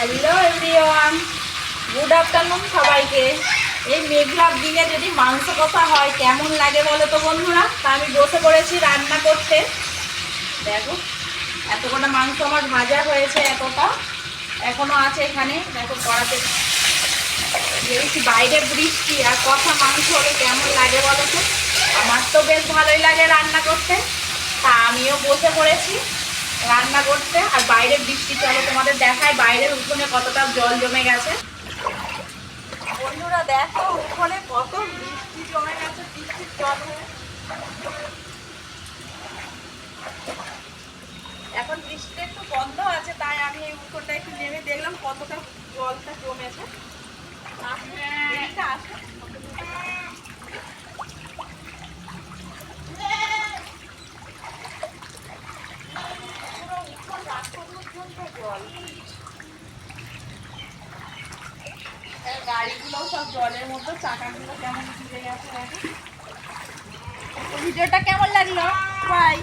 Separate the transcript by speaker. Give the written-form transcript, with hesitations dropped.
Speaker 1: Hello everyone, good afternoon সবাইকে। এই মেঘলা দিনে যদি মাংস কষা হয় কেমন লাগে বলো তো বন্ধুরা। তা আমি বসে পড়েছি রান্না করতে। দেখো এত কটা মাংস আমার ভাজা হয়েছে, এতটা এখনো আছে এখানে। দেখো কড়াতে দিয়েছি। বাইরে বৃষ্টি আর কষা মাংস হলে কেমন লাগে বলো তো। আমার তো বেশ ভালোই লাগে রান্না করতে, তা আমিও বসে পড়েছি রান্না করতে। আর বাইরে বৃষ্টি, চলো তোমাদের দেখায় বাইরের উঠোনে কতটা জল জমে গেছে। বন্ধুরা দেখো উঠোনে কত বৃষ্টি জমে গেছে, বৃষ্টির জল হয়ে। এখন বৃষ্টি একটু বন্ধ আছে, তাই আমি এই উঠোনটা একটু নেমে দেখলাম কতটা জলটা জমেছে। আসে গাড়িগুলো সব জলের মধ্যে, চাকাগুলো কেমন ভিজে গেছে দেখো। ভিডিওটা কেমন লাগলো ভাই?